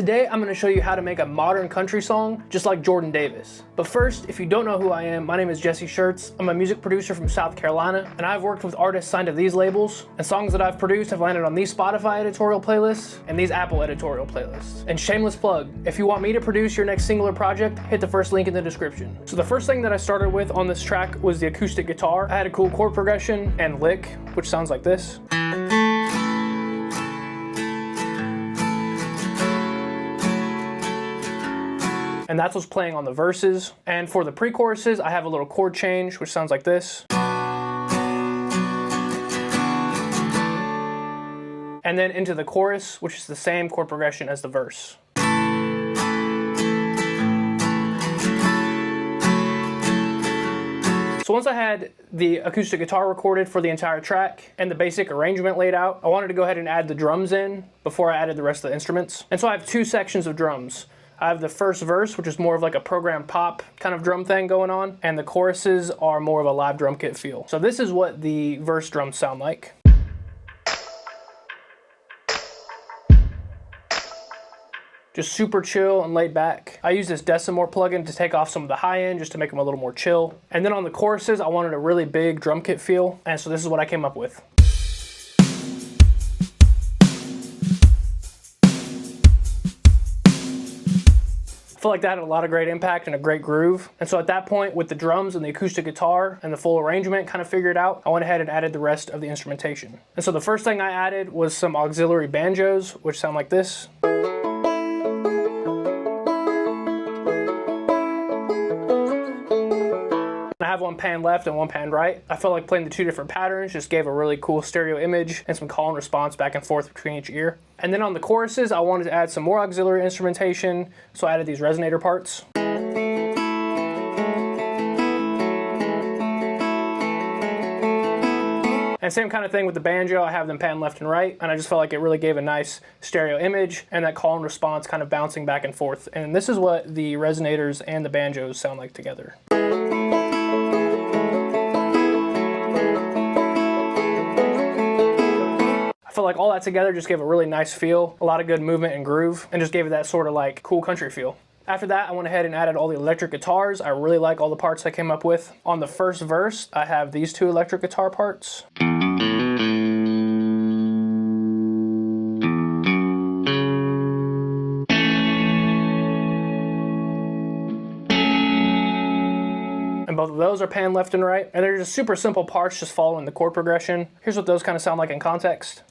Today I'm going to show you how to make a modern country song just like Jordan Davis. But first, if you don't know who I am, my name is Jesse Schertz. I'm a music producer from South Carolina, and I've worked with artists signed to these labels, and songs that I've produced have landed on these Spotify editorial playlists and these Apple editorial playlists. And shameless plug, if you want me to produce your next single or project, hit the first link in the description. So the first thing that I started with on this track was the acoustic guitar. I had a cool chord progression and lick, which sounds like this. And that's what's playing on the verses. And for the pre-choruses, I have a little chord change, which sounds like this. And then into the chorus, which is the same chord progression as the verse. So once I had the acoustic guitar recorded for the entire track and the basic arrangement laid out, I wanted to go ahead and add the drums in before I added the rest of the instruments. And so I have two sections of drums. I have the first verse, which is more of like a program pop kind of drum thing going on, and the choruses are more of a live drum kit feel. So this is what the verse drums sound like. Just super chill and laid back. I use this Decimore plugin to take off some of the high end just to make them a little more chill. And then on the choruses, I wanted a really big drum kit feel, and so this is what I came up with. I feel like that had a lot of great impact and a great groove. And so at that point, with the drums and the acoustic guitar and the full arrangement kind of figured out, I went ahead and added the rest of the instrumentation. And so the first thing I added was some auxiliary banjos, which sound like this. I have one pan left and one pan right. I felt like playing the two different patterns just gave a really cool stereo image and some call and response back and forth between each ear. And then on the choruses, I wanted to add some more auxiliary instrumentation, so I added these resonator parts. And same kind of thing with the banjo, I have them pan left and right, and I just felt like it really gave a nice stereo image and that call and response kind of bouncing back and forth. And this is what the resonators and the banjos sound like together. I felt like all that together just gave a really nice feel, a lot of good movement and groove, and just gave it that sort of like cool country feel. After that, I went ahead and added all the electric guitars. I really like all the parts I came up with. On the first verse, I have these two electric guitar parts. And both of those are pan left and right. And they're just super simple parts, just following the chord progression. Here's what those kind of sound like in context.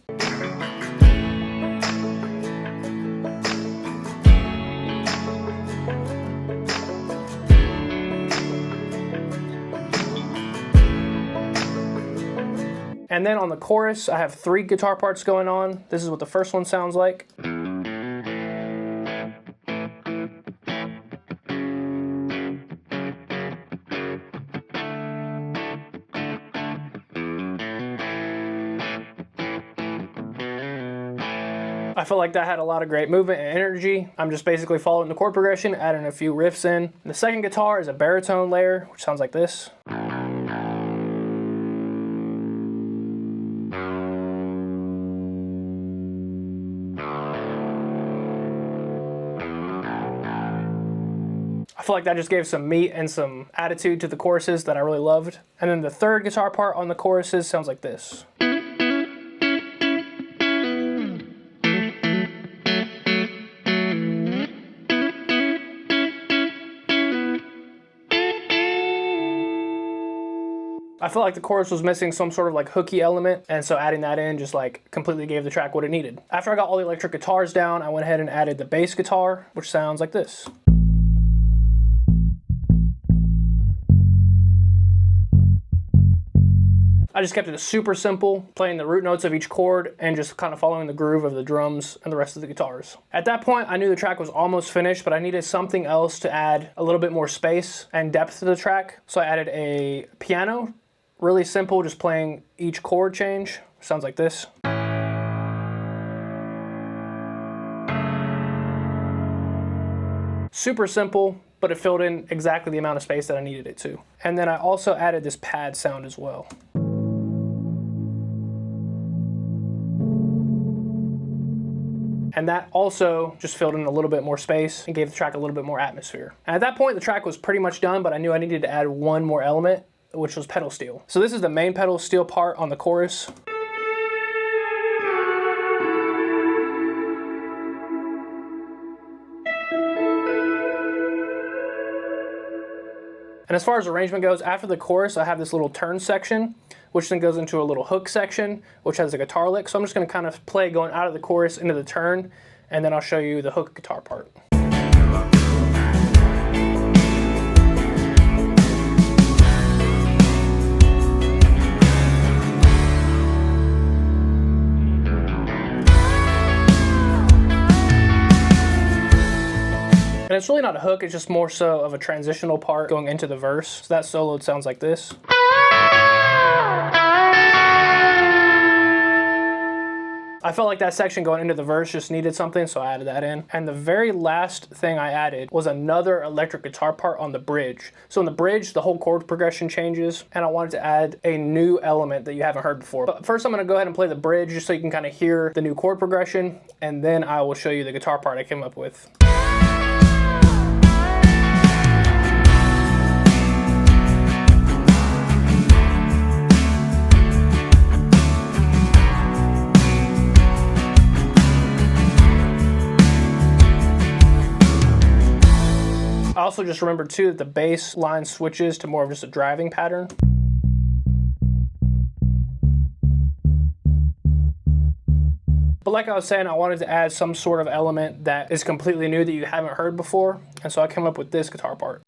And then on the chorus, I have three guitar parts going on. This is what the first one sounds like. I felt like that had a lot of great movement and energy. I'm just basically following the chord progression, adding a few riffs in. The second guitar is a baritone layer, which sounds like this. I feel like that just gave some meat and some attitude to the choruses that I really loved. And then the third guitar part on the choruses sounds like this. I felt like the chorus was missing some sort of like hooky element, and so adding that in just like completely gave the track what it needed. After I got all the electric guitars down, I went ahead and added the bass guitar, which sounds like this. I just kept it super simple, playing the root notes of each chord and just kind of following the groove of the drums and the rest of the guitars. At that point, I knew the track was almost finished, but I needed something else to add a little bit more space and depth to the track. So I added a piano, really simple, just playing each chord change. Sounds like this. Super simple, but it filled in exactly the amount of space that I needed it to. And then I also added this pad sound as well. and that also just filled in a little bit more space and gave the track a little bit more atmosphere. And at that point, the track was pretty much done, but I knew I needed to add one more element, which was pedal steel. So this is the main pedal steel part on the chorus. And as far as arrangement goes, after the chorus, I have this little turn section, which then goes into a little hook section, which has a guitar lick. So I'm just gonna kind of play going out of the chorus into the turn, and then I'll show you the hook guitar part. And it's really not a hook, it's just more so of a transitional part going into the verse. So that solo sounds like this. I felt like that section going into the verse just needed something, so I added that in. And the very last thing I added was another electric guitar part on the bridge. So in the bridge, the whole chord progression changes, and I wanted to add a new element that you haven't heard before. But first I'm gonna go ahead and play the bridge just so you can kind of hear the new chord progression, and then I will show you the guitar part I came up with. I also just remembered too that the bass line switches to more of just a driving pattern. But like I was saying, I wanted to add some sort of element that is completely new that you haven't heard before, and so I came up with this guitar part.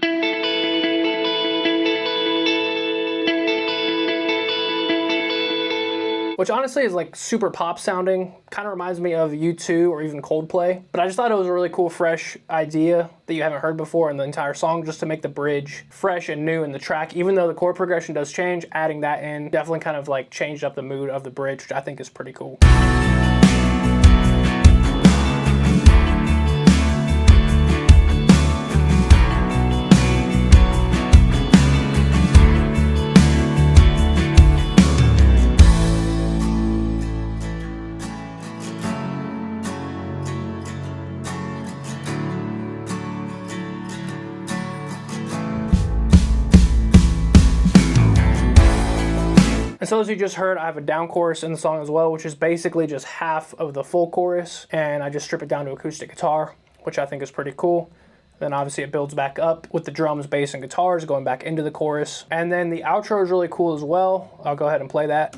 Which honestly is like super pop sounding, kind of reminds me of U2 or even Coldplay. But I just thought it was a really cool, fresh idea that you haven't heard before in the entire song, just to make the bridge fresh and new in the track. Even though the chord progression does change, adding that in definitely kind of like changed up the mood of the bridge, which I think is pretty cool. And so as you just heard, I have a down chorus in the song as well, which is basically just half of the full chorus, and I just strip it down to acoustic guitar, which I think is pretty cool. Then obviously it builds back up with the drums, bass, and guitars going back into the chorus. And then the outro is really cool as well. I'll go ahead and play that.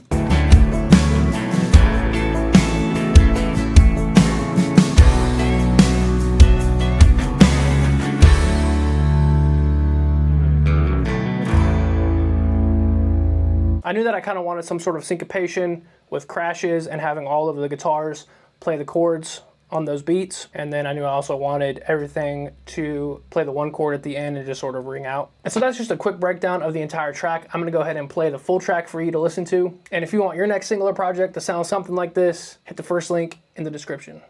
I knew that I kind of wanted some sort of syncopation with crashes and having all of the guitars play the chords on those beats. And then I knew I also wanted everything to play the one chord at the end and just sort of ring out. And so that's just a quick breakdown of the entire track. I'm gonna go ahead and play the full track for you to listen to. And if you want your next single or project to sound something like this, hit the first link in the description.